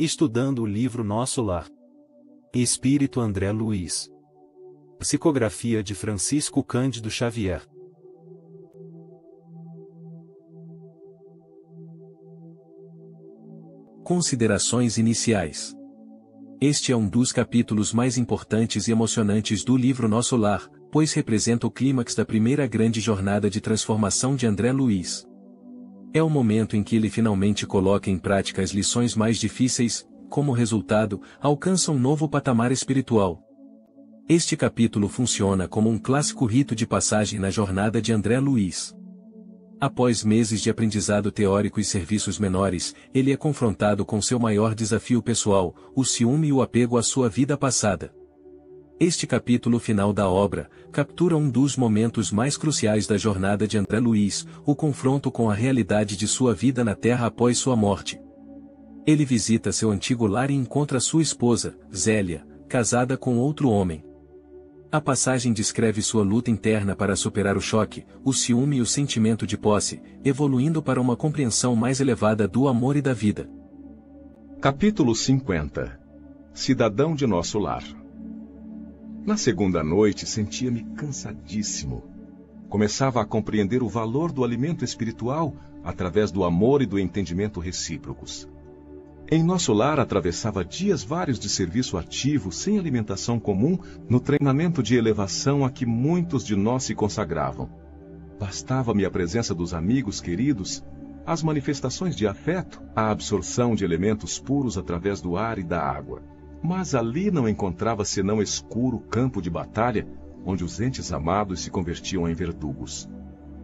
Estudando o livro Nosso Lar. Espírito André Luiz. Psicografia de Francisco Cândido Xavier. Considerações iniciais. Este é um dos capítulos mais importantes e emocionantes do livro Nosso Lar, pois representa o clímax da primeira grande jornada de transformação de André Luiz. É o momento em que ele finalmente coloca em prática as lições mais difíceis, como resultado, alcança um novo patamar espiritual. Este capítulo funciona como um clássico rito de passagem na jornada de André Luiz. Após meses de aprendizado teórico e serviços menores, ele é confrontado com seu maior desafio pessoal, o ciúme e o apego à sua vida passada. Este capítulo final da obra captura um dos momentos mais cruciais da jornada de André Luiz, o confronto com a realidade de sua vida na Terra após sua morte. Ele visita seu antigo lar e encontra sua esposa, Zélia, casada com outro homem. A passagem descreve sua luta interna para superar o choque, o ciúme e o sentimento de posse, evoluindo para uma compreensão mais elevada do amor e da vida. Capítulo 50. Cidadão de Nosso Lar. Na segunda noite sentia-me cansadíssimo. Começava a compreender o valor do alimento espiritual através do amor e do entendimento recíprocos. Em Nosso Lar atravessava dias vários de serviço ativo sem alimentação comum no treinamento de elevação a que muitos de nós se consagravam. Bastava-me a presença dos amigos queridos, as manifestações de afeto, a absorção de elementos puros através do ar e da água. Mas ali não encontrava senão escuro campo de batalha, onde os entes amados se convertiam em verdugos.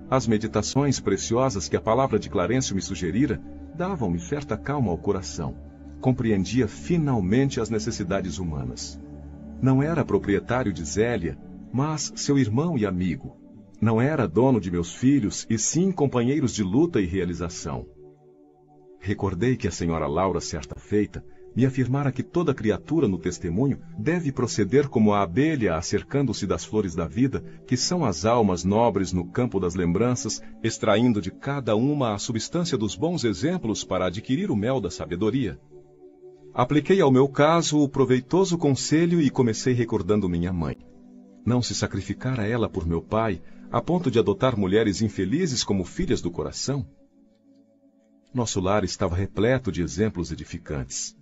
As meditações preciosas que a palavra de Clarencio me sugerira davam-me certa calma ao coração. Compreendia finalmente as necessidades humanas. Não era proprietário de Zélia, mas seu irmão e amigo. Não era dono de meus filhos, e sim companheiros de luta e realização. Recordei que a senhora Laura, certa feita, me afirmara que toda criatura no testemunho deve proceder como a abelha acercando-se das flores da vida, que são as almas nobres no campo das lembranças, extraindo de cada uma a substância dos bons exemplos para adquirir o mel da sabedoria. Apliquei ao meu caso o proveitoso conselho e comecei recordando minha mãe. Não se sacrificara ela por meu pai, a ponto de adotar mulheres infelizes como filhas do coração? Nosso lar estava repleto de exemplos edificantes.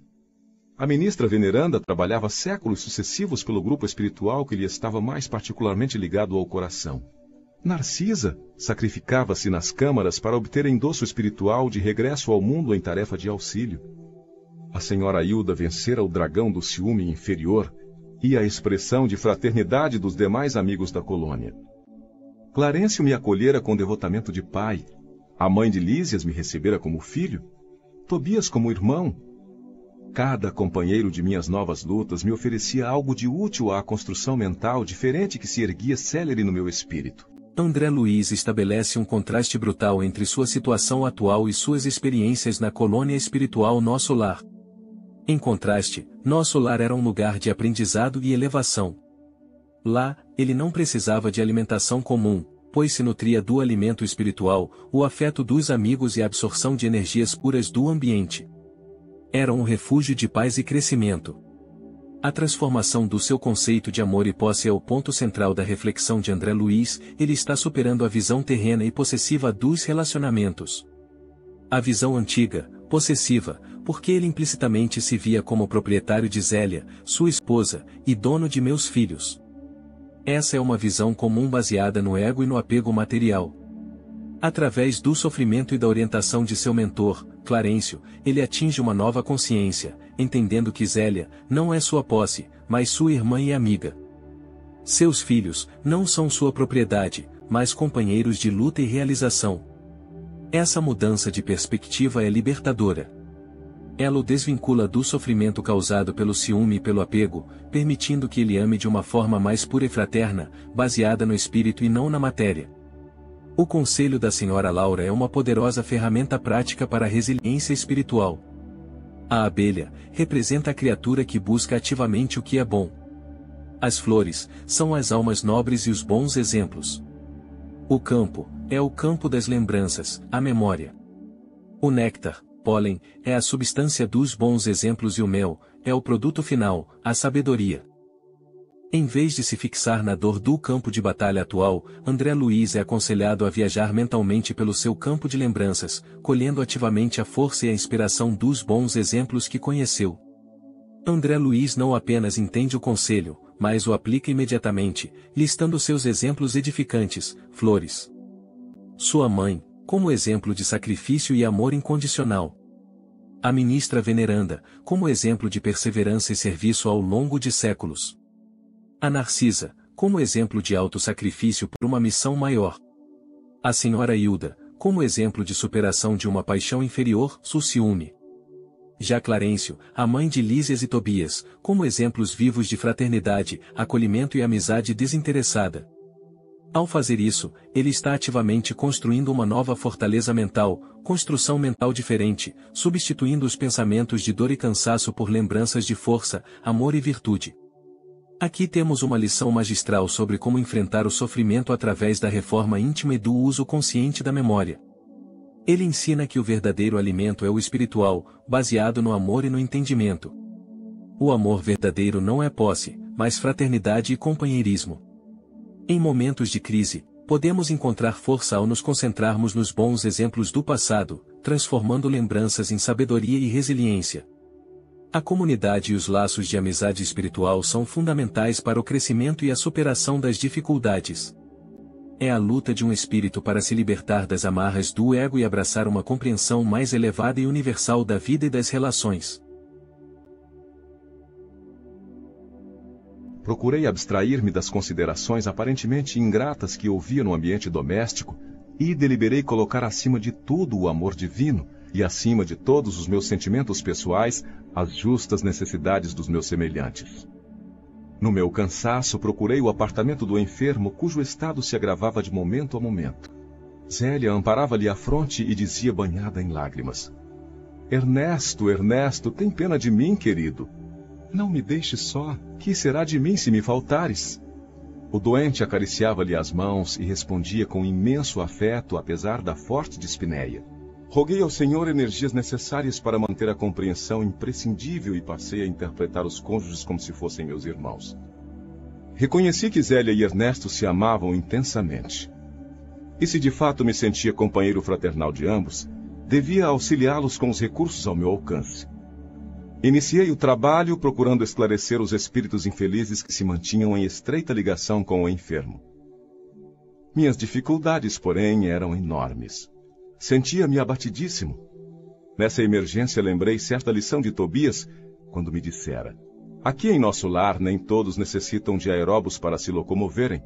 A ministra veneranda trabalhava séculos sucessivos pelo grupo espiritual que lhe estava mais particularmente ligado ao coração. Narcisa sacrificava-se nas câmaras para obter endosso espiritual de regresso ao mundo em tarefa de auxílio. A senhora Hilda vencera o dragão do ciúme inferior e a expressão de fraternidade dos demais amigos da colônia. Clarencio me acolhera com devotamento de pai. A mãe de Lísias me recebera como filho. Tobias como irmão. Cada companheiro de minhas novas lutas me oferecia algo de útil à construção mental diferente que se erguia célere no meu espírito. André Luiz estabelece um contraste brutal entre sua situação atual e suas experiências na colônia espiritual Nosso Lar. Em contraste, Nosso Lar era um lugar de aprendizado e elevação. Lá, ele não precisava de alimentação comum, pois se nutria do alimento espiritual, o afeto dos amigos e a absorção de energias puras do ambiente. Era um refúgio de paz e crescimento. A transformação do seu conceito de amor e posse é o ponto central da reflexão de André Luiz. Ele está superando a visão terrena e possessiva dos relacionamentos. A visão antiga, possessiva, porque ele implicitamente se via como proprietário de Zélia, sua esposa, e dono de meus filhos. Essa é uma visão comum baseada no ego e no apego material. Através do sofrimento e da orientação de seu mentor, Clarencio, ele atinge uma nova consciência, entendendo que Zélia não é sua posse, mas sua irmã e amiga. Seus filhos não são sua propriedade, mas companheiros de luta e realização. Essa mudança de perspectiva é libertadora. Ela o desvincula do sofrimento causado pelo ciúme e pelo apego, permitindo que ele ame de uma forma mais pura e fraterna, baseada no espírito e não na matéria. O conselho da senhora Laura é uma poderosa ferramenta prática para a resiliência espiritual. A abelha representa a criatura que busca ativamente o que é bom. As flores são as almas nobres e os bons exemplos. O campo é o campo das lembranças, a memória. O néctar pólen, é a substância dos bons exemplos e o mel, é o produto final, a sabedoria. Em vez de se fixar na dor do campo de batalha atual, André Luiz é aconselhado a viajar mentalmente pelo seu campo de lembranças, colhendo ativamente a força e a inspiração dos bons exemplos que conheceu. André Luiz não apenas entende o conselho, mas o aplica imediatamente, listando seus exemplos edificantes, flores. Sua mãe, como exemplo de sacrifício e amor incondicional. A ministra veneranda, como exemplo de perseverança e serviço ao longo de séculos. A Narcisa, como exemplo de autossacrifício por uma missão maior. A senhora Hilda, como exemplo de superação de uma paixão inferior, o ciúme. Já Clarencio, a mãe de Lísias e Tobias, como exemplos vivos de fraternidade, acolhimento e amizade desinteressada. Ao fazer isso, ele está ativamente construindo uma nova fortaleza mental, construção mental diferente, substituindo os pensamentos de dor e cansaço por lembranças de força, amor e virtude. Aqui temos uma lição magistral sobre como enfrentar o sofrimento através da reforma íntima e do uso consciente da memória. Ele ensina que o verdadeiro alimento é o espiritual, baseado no amor e no entendimento. O amor verdadeiro não é posse, mas fraternidade e companheirismo. Em momentos de crise, podemos encontrar força ao nos concentrarmos nos bons exemplos do passado, transformando lembranças em sabedoria e resiliência. A comunidade e os laços de amizade espiritual são fundamentais para o crescimento e a superação das dificuldades. É a luta de um espírito para se libertar das amarras do ego e abraçar uma compreensão mais elevada e universal da vida e das relações. Procurei abstrair-me das considerações aparentemente ingratas que ouvia no ambiente doméstico e deliberei colocar acima de tudo o amor divino e acima de todos os meus sentimentos pessoais as justas necessidades dos meus semelhantes. No meu cansaço, procurei o apartamento do enfermo cujo estado se agravava de momento a momento. Zélia amparava-lhe a fronte e dizia banhada em lágrimas: Ernesto, Ernesto, tem pena de mim, querido. Não me deixes só, que será de mim se me faltares? O doente acariciava-lhe as mãos e respondia com imenso afeto, apesar da forte dispneia. Roguei ao Senhor energias necessárias para manter a compreensão imprescindível e passei a interpretar os cônjuges como se fossem meus irmãos. Reconheci que Zélia e Ernesto se amavam intensamente. E se de fato me sentia companheiro fraternal de ambos, devia auxiliá-los com os recursos ao meu alcance. Iniciei o trabalho procurando esclarecer os espíritos infelizes que se mantinham em estreita ligação com o enfermo. Minhas dificuldades, porém, eram enormes. Sentia-me abatidíssimo. Nessa emergência lembrei certa lição de Tobias, quando me dissera: aqui em nosso lar nem todos necessitam de aeróbus para se locomoverem,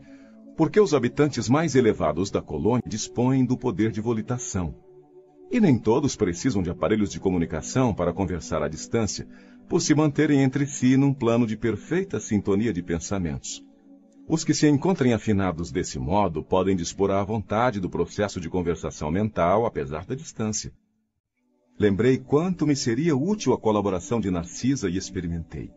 porque os habitantes mais elevados da colônia dispõem do poder de volitação. E nem todos precisam de aparelhos de comunicação para conversar à distância, por se manterem entre si num plano de perfeita sintonia de pensamentos. Os que se encontrem afinados desse modo podem dispor à vontade do processo de conversação mental, apesar da distância. Lembrei quanto me seria útil a colaboração de Narcisa e experimentei.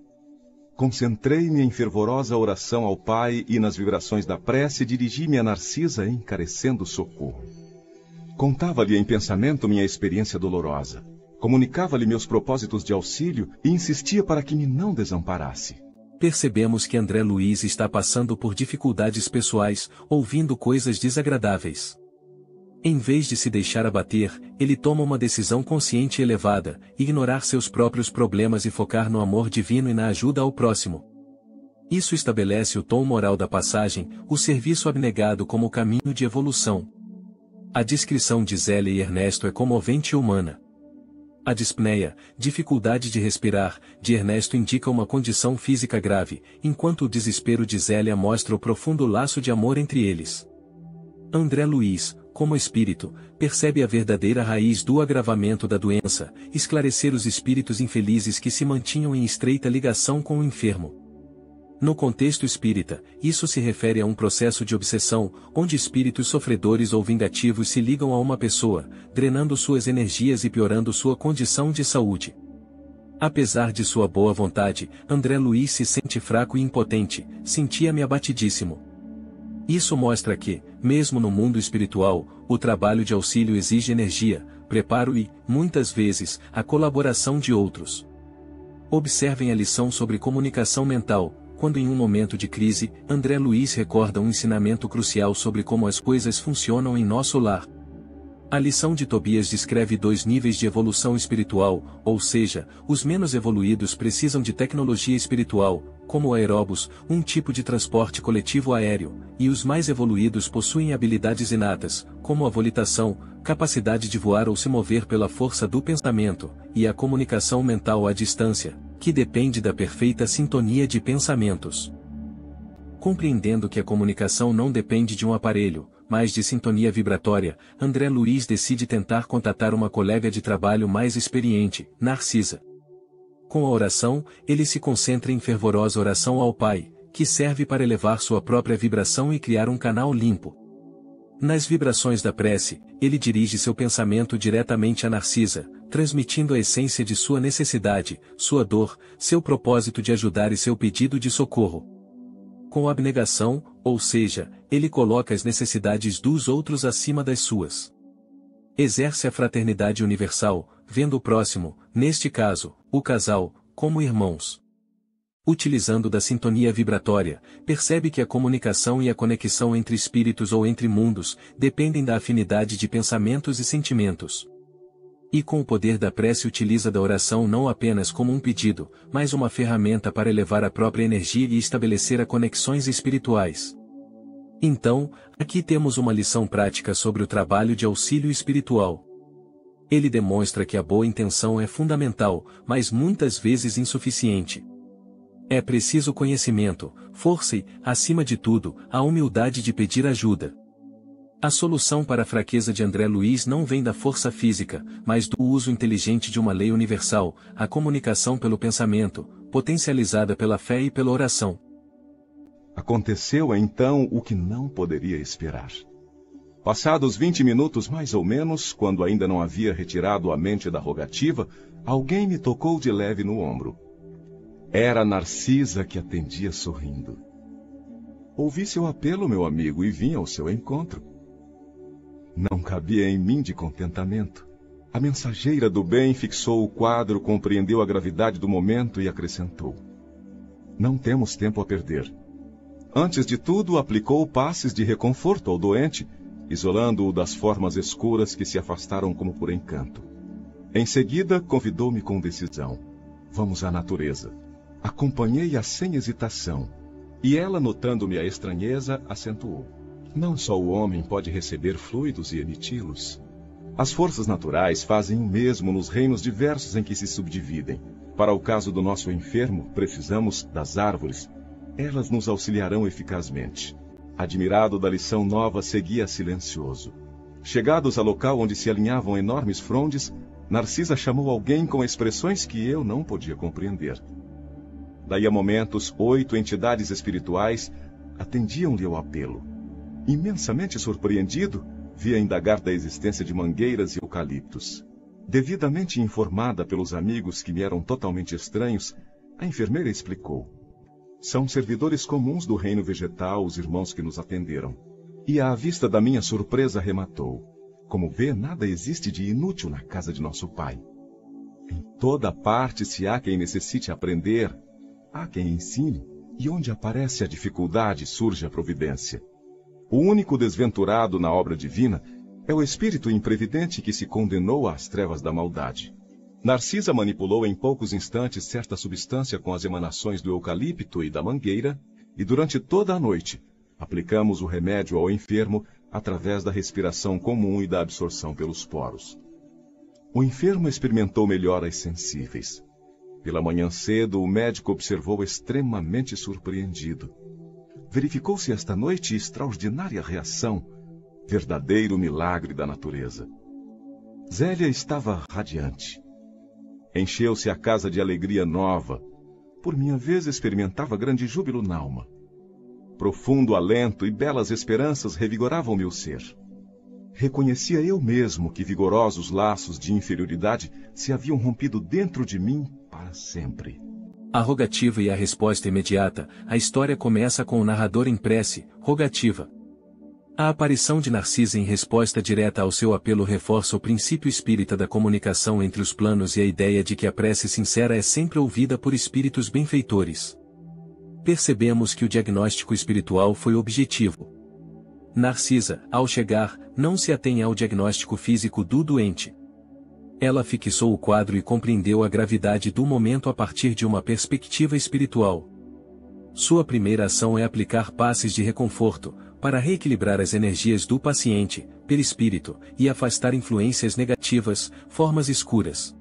Concentrei-me em fervorosa oração ao Pai e nas vibrações da prece dirigi-me a Narcisa encarecendo socorro. Contava-lhe em pensamento minha experiência dolorosa. Comunicava-lhe meus propósitos de auxílio e insistia para que me não desamparasse. Percebemos que André Luiz está passando por dificuldades pessoais, ouvindo coisas desagradáveis. Em vez de se deixar abater, ele toma uma decisão consciente e elevada, ignorar seus próprios problemas e focar no amor divino e na ajuda ao próximo. Isso estabelece o tom moral da passagem, o serviço abnegado como caminho de evolução. A descrição de Zélia e Ernesto é comovente e humana. A dispneia, dificuldade de respirar, de Ernesto indica uma condição física grave, enquanto o desespero de Zélia mostra o profundo laço de amor entre eles. André Luiz, como espírito, percebe a verdadeira raiz do agravamento da doença, esclarecer os espíritos infelizes que se mantinham em estreita ligação com o enfermo. No contexto espírita, isso se refere a um processo de obsessão, onde espíritos sofredores ou vingativos se ligam a uma pessoa, drenando suas energias e piorando sua condição de saúde. Apesar de sua boa vontade, André Luiz se sente fraco e impotente, sentia-me abatidíssimo. Isso mostra que, mesmo no mundo espiritual, o trabalho de auxílio exige energia, preparo e, muitas vezes, a colaboração de outros. Observem a lição sobre comunicação mental, quando em um momento de crise, André Luiz recorda um ensinamento crucial sobre como as coisas funcionam em nosso lar. A lição de Tobias descreve 2 níveis de evolução espiritual, ou seja, os menos evoluídos precisam de tecnologia espiritual, como o aeróbus, um tipo de transporte coletivo aéreo, e os mais evoluídos possuem habilidades inatas, como a volitação, capacidade de voar ou se mover pela força do pensamento, e a comunicação mental à distância, que depende da perfeita sintonia de pensamentos. Compreendendo que a comunicação não depende de um aparelho, mas de sintonia vibratória, André Luiz decide tentar contatar uma colega de trabalho mais experiente, Narcisa. Com a oração, ele se concentra em fervorosa oração ao Pai, que serve para elevar sua própria vibração e criar um canal limpo. Nas vibrações da prece, ele dirige seu pensamento diretamente a Narcisa, transmitindo a essência de sua necessidade, sua dor, seu propósito de ajudar e seu pedido de socorro. Com abnegação, ou seja, ele coloca as necessidades dos outros acima das suas. Exerce a fraternidade universal, vendo o próximo, neste caso, o casal, como irmãos. Utilizando da sintonia vibratória, percebe que a comunicação e a conexão entre espíritos ou entre mundos, dependem da afinidade de pensamentos e sentimentos. E com o poder da prece utiliza da oração não apenas como um pedido, mas uma ferramenta para elevar a própria energia e estabelecer conexões espirituais. Então, aqui temos uma lição prática sobre o trabalho de auxílio espiritual. Ele demonstra que a boa intenção é fundamental, mas muitas vezes insuficiente. É preciso conhecimento, força e, acima de tudo, a humildade de pedir ajuda. A solução para a fraqueza de André Luiz não vem da força física, mas do uso inteligente de uma lei universal, a comunicação pelo pensamento, potencializada pela fé e pela oração. Aconteceu então o que não poderia esperar. Passados 20 minutos mais ou menos, quando ainda não havia retirado a mente da rogativa, alguém me tocou de leve no ombro. Era Narcisa que atendia sorrindo. Ouvi seu apelo, meu amigo, e vim ao seu encontro. Não cabia em mim de contentamento. A mensageira do bem fixou o quadro, compreendeu a gravidade do momento e acrescentou: não temos tempo a perder. Antes de tudo, aplicou passes de reconforto ao doente, isolando-o das formas escuras que se afastaram como por encanto. Em seguida, convidou-me com decisão: vamos à natureza. Acompanhei-a sem hesitação, e ela, notando-me a estranheza, acentuou: não só o homem pode receber fluidos e emiti-los. As forças naturais fazem o mesmo nos reinos diversos em que se subdividem. Para o caso do nosso enfermo, precisamos das árvores. Elas nos auxiliarão eficazmente. Admirado da lição nova, seguia silencioso. Chegados ao local onde se alinhavam enormes frondes, Narcisa chamou alguém com expressões que eu não podia compreender. Daí a momentos, 8 entidades espirituais atendiam-lhe ao apelo. Imensamente surpreendido, via indagar da existência de mangueiras e eucaliptos. Devidamente informada pelos amigos que me eram totalmente estranhos, a enfermeira explicou: são servidores comuns do reino vegetal os irmãos que nos atenderam. E à vista da minha surpresa rematou: como vê, nada existe de inútil na casa de nosso pai. Em toda parte se há quem necessite aprender, há quem ensine, e onde aparece a dificuldade surge a providência. O único desventurado na obra divina é o espírito imprevidente que se condenou às trevas da maldade. Narcisa manipulou em poucos instantes certa substância com as emanações do eucalipto e da mangueira, e durante toda a noite aplicamos o remédio ao enfermo através da respiração comum e da absorção pelos poros. O enfermo experimentou melhoras sensíveis. Pela manhã cedo, o médico observou extremamente surpreendido. Verificou-se esta noite extraordinária reação, verdadeiro milagre da natureza. Zélia estava radiante. Encheu-se a casa de alegria nova. Por minha vez experimentava grande júbilo n'alma. Profundo alento e belas esperanças revigoravam meu ser. Reconhecia eu mesmo que vigorosos laços de inferioridade se haviam rompido dentro de mim para sempre. A rogativa e a resposta imediata. A história começa com o narrador em prece, rogativa. A aparição de Narcisa em resposta direta ao seu apelo reforça o princípio espírita da comunicação entre os planos e a ideia de que a prece sincera é sempre ouvida por espíritos benfeitores. Percebemos que o diagnóstico espiritual foi objetivo. Narcisa, ao chegar, não se atém ao diagnóstico físico do doente. Ela fixou o quadro e compreendeu a gravidade do momento a partir de uma perspectiva espiritual. Sua primeira ação é aplicar passes de reconforto, para reequilibrar as energias do paciente, perispírito, e afastar influências negativas, formas escuras.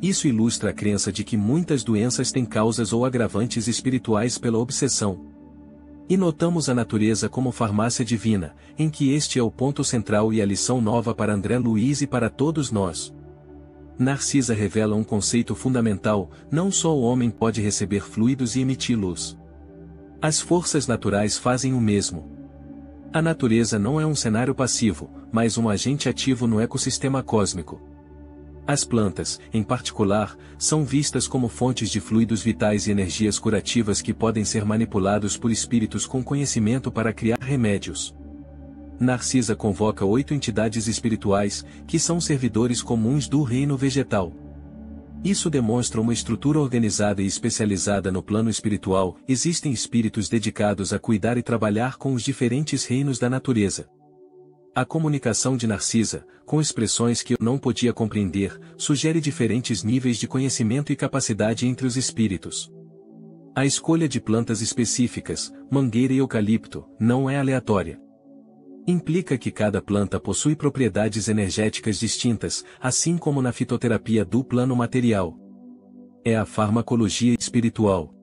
Isso ilustra a crença de que muitas doenças têm causas ou agravantes espirituais pela obsessão. E notamos a natureza como farmácia divina, em que este é o ponto central e a lição nova para André Luiz e para todos nós. Narcisa revela um conceito fundamental: não só o homem pode receber fluidos e emitir luz. As forças naturais fazem o mesmo. A natureza não é um cenário passivo, mas um agente ativo no ecossistema cósmico. As plantas, em particular, são vistas como fontes de fluidos vitais e energias curativas que podem ser manipulados por espíritos com conhecimento para criar remédios. Narcisa convoca 8 entidades espirituais, que são servidores comuns do reino vegetal. Isso demonstra uma estrutura organizada e especializada no plano espiritual. Existem espíritos dedicados a cuidar e trabalhar com os diferentes reinos da natureza. A comunicação de Narcisa, com expressões que eu não podia compreender, sugere diferentes níveis de conhecimento e capacidade entre os espíritos. A escolha de plantas específicas, mangueira e eucalipto, não é aleatória. Implica que cada planta possui propriedades energéticas distintas, assim como na fitoterapia do plano material. É a farmacologia espiritual.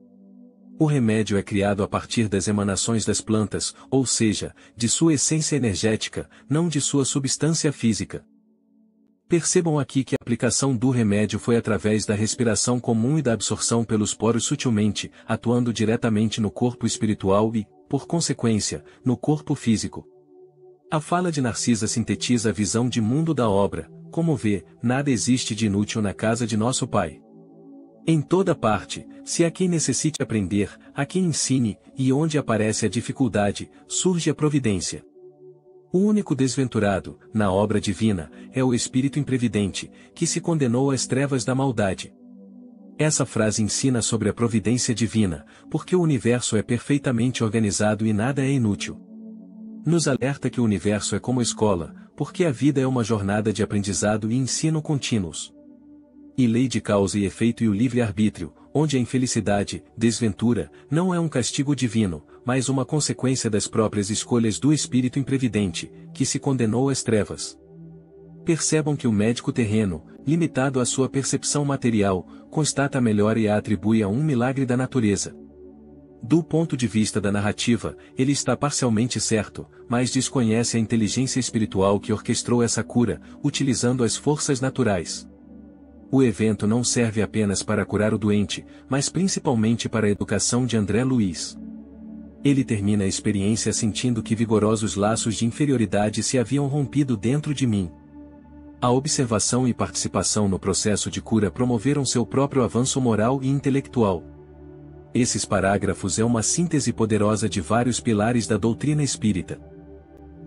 O remédio é criado a partir das emanações das plantas, ou seja, de sua essência energética, não de sua substância física. Percebam aqui que a aplicação do remédio foi através da respiração comum e da absorção pelos poros sutilmente, atuando diretamente no corpo espiritual e, por consequência, no corpo físico. A fala de Narcisa sintetiza a visão de mundo da obra: como vê, nada existe de inútil na casa de nosso Pai. Em toda parte, se há quem necessite aprender, há quem ensine, e onde aparece a dificuldade, surge a providência. O único desventurado, na obra divina, é o espírito imprevidente, que se condenou às trevas da maldade. Essa frase ensina sobre a providência divina, porque o universo é perfeitamente organizado e nada é inútil. Nos alerta que o universo é como escola, porque a vida é uma jornada de aprendizado e ensino contínuos. E lei de causa e efeito e o livre-arbítrio, onde a infelicidade, desventura, não é um castigo divino, mas uma consequência das próprias escolhas do espírito imprevidente, que se condenou às trevas. Percebam que o médico terreno, limitado à sua percepção material, constata a melhora e a atribui a um milagre da natureza. Do ponto de vista da narrativa, ele está parcialmente certo, mas desconhece a inteligência espiritual que orquestrou essa cura, utilizando as forças naturais. O evento não serve apenas para curar o doente, mas principalmente para a educação de André Luiz. Ele termina a experiência sentindo que vigorosos laços de inferioridade se haviam rompido dentro de mim. A observação e participação no processo de cura promoveram seu próprio avanço moral e intelectual. Esses parágrafos é uma síntese poderosa de vários pilares da doutrina espírita.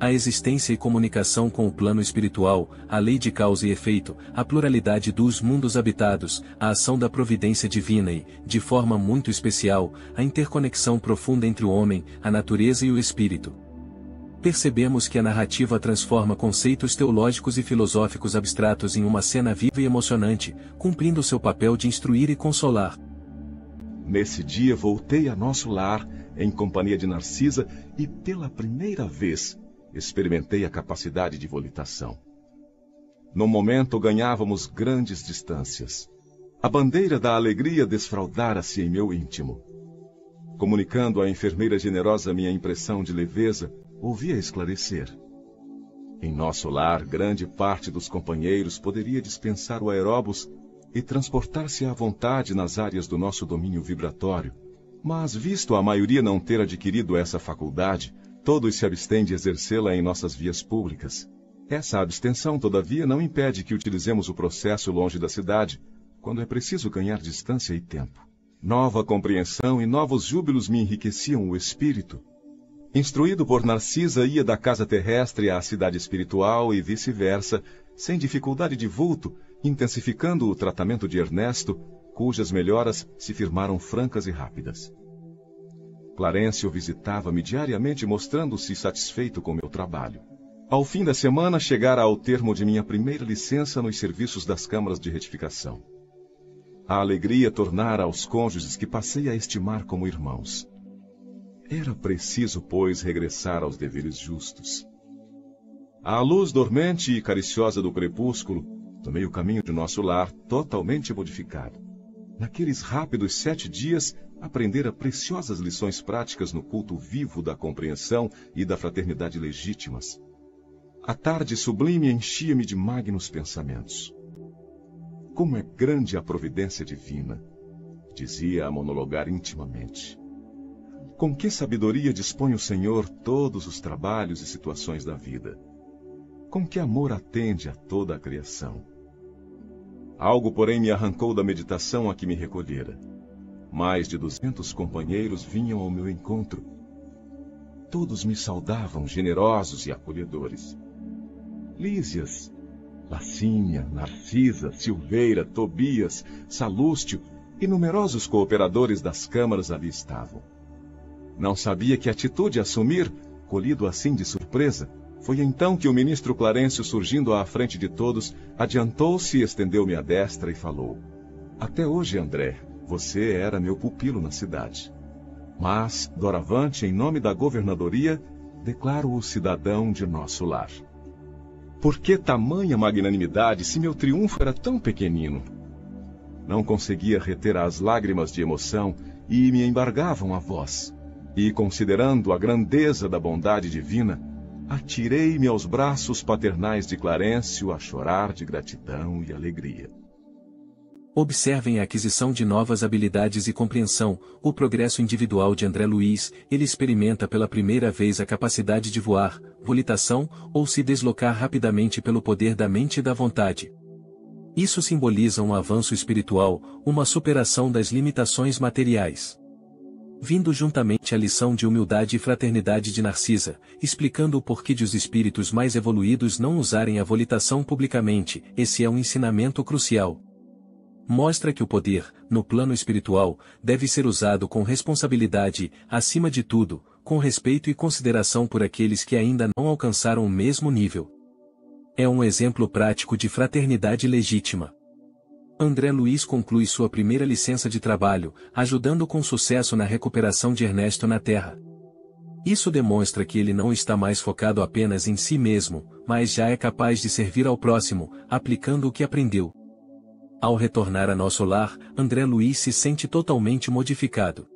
A existência e comunicação com o plano espiritual, a lei de causa e efeito, a pluralidade dos mundos habitados, a ação da providência divina e, de forma muito especial, a interconexão profunda entre o homem, a natureza e o espírito. Percebemos que a narrativa transforma conceitos teológicos e filosóficos abstratos em uma cena viva e emocionante, cumprindo seu papel de instruir e consolar. Nesse dia voltei a nosso lar, em companhia de Narcisa, e pela primeira vez experimentei a capacidade de volitação. No momento ganhávamos grandes distâncias. A bandeira da alegria desfraldara-se em meu íntimo. Comunicando à enfermeira generosa minha impressão de leveza, ouvia esclarecer. Em nosso lar, grande parte dos companheiros poderia dispensar o aeróbus e transportar-se à vontade nas áreas do nosso domínio vibratório, mas visto a maioria não ter adquirido essa faculdade, todos se abstêm de exercê-la em nossas vias públicas. Essa abstenção, todavia, não impede que utilizemos o processo longe da cidade, quando é preciso ganhar distância e tempo. Nova compreensão e novos júbilos me enriqueciam o espírito. Instruído por Narcisa, ia da casa terrestre à cidade espiritual e vice-versa, sem dificuldade de vulto, intensificando o tratamento de Ernesto, cujas melhoras se firmaram francas e rápidas. Clarencio visitava-me diariamente, mostrando-se satisfeito com meu trabalho. Ao fim da semana, chegara ao termo de minha primeira licença nos serviços das câmaras de retificação. A alegria tornara aos cônjuges que passei a estimar como irmãos. Era preciso, pois, regressar aos deveres justos. À luz dormente e cariciosa do crepúsculo, tomei o caminho de nosso lar totalmente modificado. Naqueles rápidos 7 dias, aprendera preciosas lições práticas no culto vivo da compreensão e da fraternidade legítimas. A tarde sublime enchia-me de magnos pensamentos. Como é grande a providência divina, dizia a monologar intimamente. Com que sabedoria dispõe o Senhor todos os trabalhos e situações da vida? Com que amor atende a toda a criação? Algo, porém, me arrancou da meditação a que me recolhera. Mais de 200 companheiros vinham ao meu encontro. Todos me saudavam, generosos e acolhedores. Lísias, Lacínia, Narcisa, Silveira, Tobias, Salústio e numerosos cooperadores das câmaras ali estavam. Não sabia que atitude assumir, colhido assim de surpresa. Foi então que o ministro Clarencio, surgindo à frente de todos, adiantou-se, estendeu-me a destra e falou: Até hoje, André, você era meu pupilo na cidade. Mas, doravante, em nome da governadoria, declaro-o cidadão de nosso lar. Por que tamanha magnanimidade, se meu triunfo era tão pequenino? Não conseguia reter as lágrimas de emoção e me embargavam a voz. E, considerando a grandeza da bondade divina, atirei-me aos braços paternais de Clarencio a chorar de gratidão e alegria. Observem a aquisição de novas habilidades e compreensão, o progresso individual de André Luiz. Ele experimenta pela primeira vez a capacidade de voar, volitação, ou se deslocar rapidamente pelo poder da mente e da vontade. Isso simboliza um avanço espiritual, uma superação das limitações materiais. Vindo juntamente a lição de humildade e fraternidade de Narcisa, explicando o porquê de os espíritos mais evoluídos não usarem a volitação publicamente, esse é um ensinamento crucial. Mostra que o poder, no plano espiritual, deve ser usado com responsabilidade, acima de tudo, com respeito e consideração por aqueles que ainda não alcançaram o mesmo nível. É um exemplo prático de fraternidade legítima. André Luiz conclui sua primeira licença de trabalho, ajudando com sucesso na recuperação de Ernesto na Terra. Isso demonstra que ele não está mais focado apenas em si mesmo, mas já é capaz de servir ao próximo, aplicando o que aprendeu. Ao retornar a nosso lar, André Luiz se sente totalmente modificado.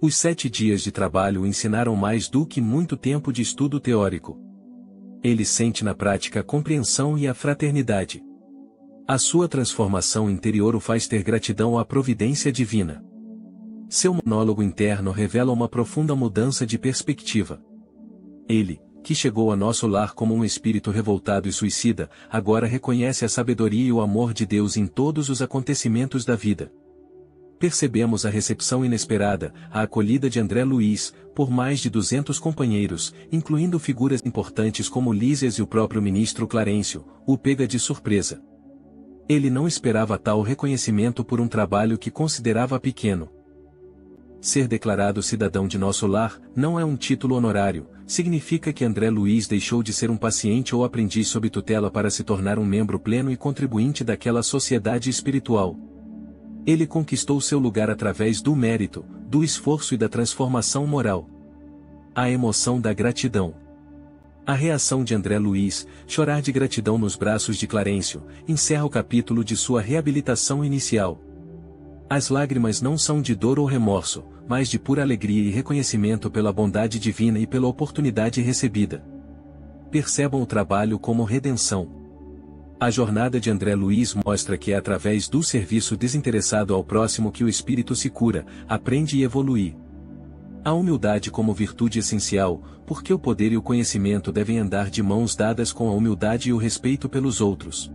Os 7 dias de trabalho o ensinaram mais do que muito tempo de estudo teórico. Ele sente na prática a compreensão e a fraternidade. A sua transformação interior o faz ter gratidão à providência divina. Seu monólogo interno revela uma profunda mudança de perspectiva. Ele, que chegou a nosso lar como um espírito revoltado e suicida, agora reconhece a sabedoria e o amor de Deus em todos os acontecimentos da vida. Percebemos a recepção inesperada, a acolhida de André Luiz, por mais de 200 companheiros, incluindo figuras importantes como Lísias e o próprio ministro Clarencio, o pega de surpresa. Ele não esperava tal reconhecimento por um trabalho que considerava pequeno. Ser declarado cidadão de nosso lar não é um título honorário, significa que André Luiz deixou de ser um paciente ou aprendiz sob tutela para se tornar um membro pleno e contribuinte daquela sociedade espiritual. Ele conquistou seu lugar através do mérito, do esforço e da transformação moral. A emoção da gratidão. A reação de André Luiz, chorar de gratidão nos braços de Clarencio, encerra o capítulo de sua reabilitação inicial. As lágrimas não são de dor ou remorso, mas de pura alegria e reconhecimento pela bondade divina e pela oportunidade recebida. Percebam o trabalho como redenção. A jornada de André Luiz mostra que é através do serviço desinteressado ao próximo que o espírito se cura, aprende e evolui. A humildade como virtude essencial, porque o poder e o conhecimento devem andar de mãos dadas com a humildade e o respeito pelos outros.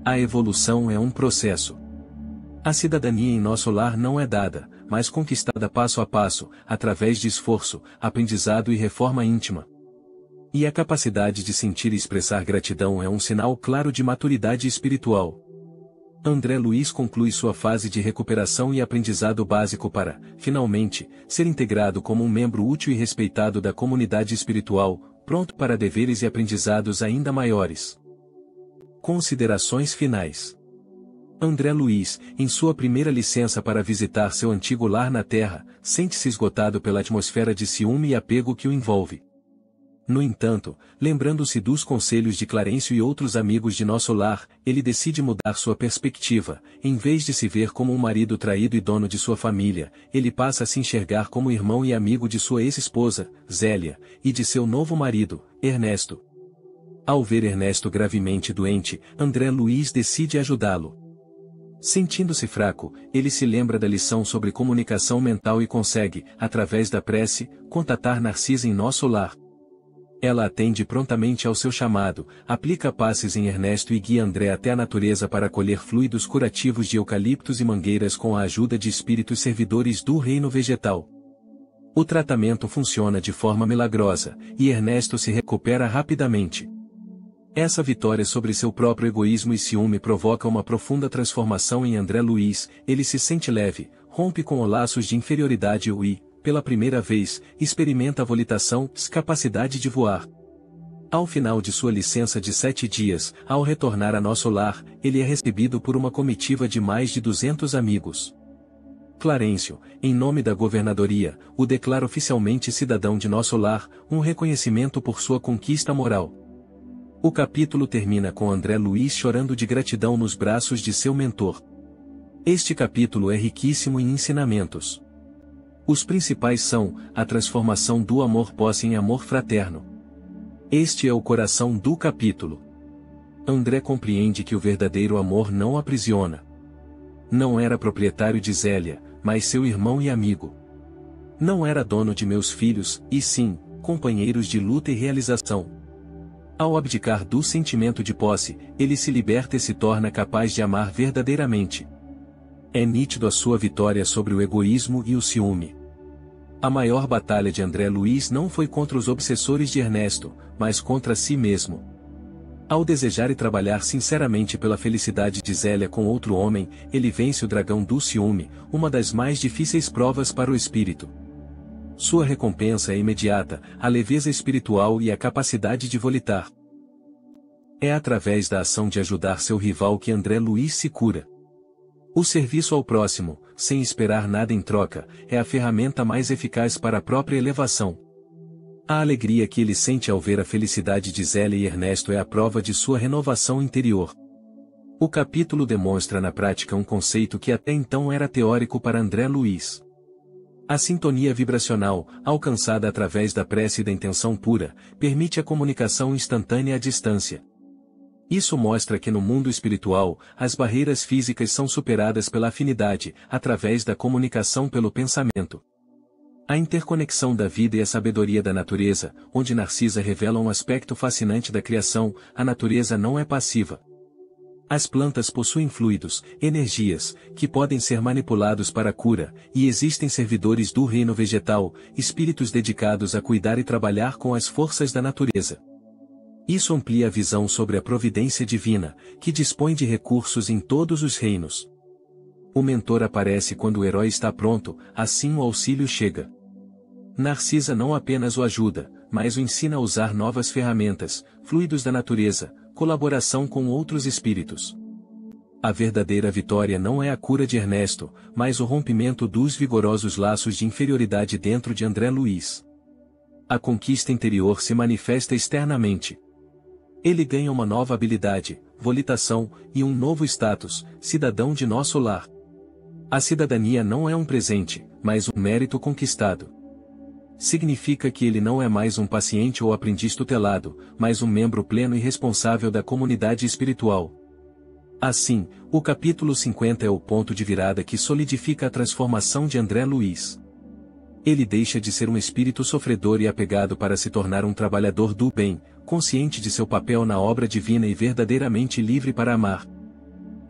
A evolução é um processo. A cidadania em nosso lar não é dada, mas conquistada passo a passo, através de esforço, aprendizado e reforma íntima. E a capacidade de sentir e expressar gratidão é um sinal claro de maturidade espiritual. André Luiz conclui sua fase de recuperação e aprendizado básico para, finalmente, ser integrado como um membro útil e respeitado da comunidade espiritual, pronto para deveres e aprendizados ainda maiores. Considerações finais. André Luiz, em sua primeira licença para visitar seu antigo lar na Terra, sente-se esgotado pela atmosfera de ciúme e apego que o envolve. No entanto, lembrando-se dos conselhos de Clarencio e outros amigos de nosso lar, ele decide mudar sua perspectiva. Em vez de se ver como um marido traído e dono de sua família, ele passa a se enxergar como irmão e amigo de sua ex-esposa, Zélia, e de seu novo marido, Ernesto. Ao ver Ernesto gravemente doente, André Luiz decide ajudá-lo. Sentindo-se fraco, ele se lembra da lição sobre comunicação mental e consegue, através da prece, contatar Narcisa em nosso lar. Ela atende prontamente ao seu chamado, aplica passes em Ernesto e guia André até a natureza para colher fluidos curativos de eucaliptos e mangueiras com a ajuda de espíritos servidores do reino vegetal. O tratamento funciona de forma milagrosa, e Ernesto se recupera rapidamente. Essa vitória sobre seu próprio egoísmo e ciúme provoca uma profunda transformação em André Luiz. Ele se sente leve, rompe com os laços de inferioridade e, pela primeira vez, experimenta a volitação, capacidade de voar. Ao final de sua licença de 7 dias, ao retornar a nosso lar, ele é recebido por uma comitiva de mais de 200 amigos. Clarencio, em nome da governadoria, o declara oficialmente cidadão de nosso lar, um reconhecimento por sua conquista moral. O capítulo termina com André Luiz chorando de gratidão nos braços de seu mentor. Este capítulo é riquíssimo em ensinamentos. Os principais são, a transformação do amor-posse em amor fraterno. Este é o coração do capítulo. André compreende que o verdadeiro amor não aprisiona. Não era proprietário de Zélia, mas seu irmão e amigo. Não era dono de meus filhos, e sim, companheiros de luta e realização. Ao abdicar do sentimento de posse, ele se liberta e se torna capaz de amar verdadeiramente. É nítido a sua vitória sobre o egoísmo e o ciúme. A maior batalha de André Luiz não foi contra os obsessores de Ernesto, mas contra si mesmo. Ao desejar e trabalhar sinceramente pela felicidade de Zélia com outro homem, ele vence o dragão do ciúme, uma das mais difíceis provas para o espírito. Sua recompensa é imediata, a leveza espiritual e a capacidade de volitar. É através da ação de ajudar seu rival que André Luiz se cura. O serviço ao próximo, sem esperar nada em troca, é a ferramenta mais eficaz para a própria elevação. A alegria que ele sente ao ver a felicidade de Zélia e Ernesto é a prova de sua renovação interior. O capítulo demonstra na prática um conceito que até então era teórico para André Luiz. A sintonia vibracional, alcançada através da prece e da intenção pura, permite a comunicação instantânea à distância. Isso mostra que no mundo espiritual, as barreiras físicas são superadas pela afinidade, através da comunicação pelo pensamento. A interconexão da vida e a sabedoria da natureza, onde Narcisa revela um aspecto fascinante da criação, a natureza não é passiva. As plantas possuem fluidos, energias, que podem ser manipulados para a cura, e existem servidores do reino vegetal, espíritos dedicados a cuidar e trabalhar com as forças da natureza. Isso amplia a visão sobre a providência divina, que dispõe de recursos em todos os reinos. O mentor aparece quando o herói está pronto, assim o auxílio chega. Narcisa não apenas o ajuda, mas o ensina a usar novas ferramentas, fluidos da natureza, colaboração com outros espíritos. A verdadeira vitória não é a cura de Ernesto, mas o rompimento dos vigorosos laços de inferioridade dentro de André Luiz. A conquista interior se manifesta externamente. Ele ganha uma nova habilidade, volitação, e um novo status, cidadão de nosso lar. A cidadania não é um presente, mas um mérito conquistado. Significa que ele não é mais um paciente ou aprendiz tutelado, mas um membro pleno e responsável da comunidade espiritual. Assim, o capítulo 50 é o ponto de virada que solidifica a transformação de André Luiz. Ele deixa de ser um espírito sofredor e apegado para se tornar um trabalhador do bem, consciente de seu papel na obra divina e verdadeiramente livre para amar.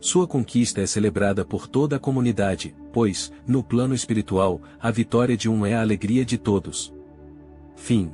Sua conquista é celebrada por toda a comunidade, pois, no plano espiritual, a vitória de um é a alegria de todos. Fim.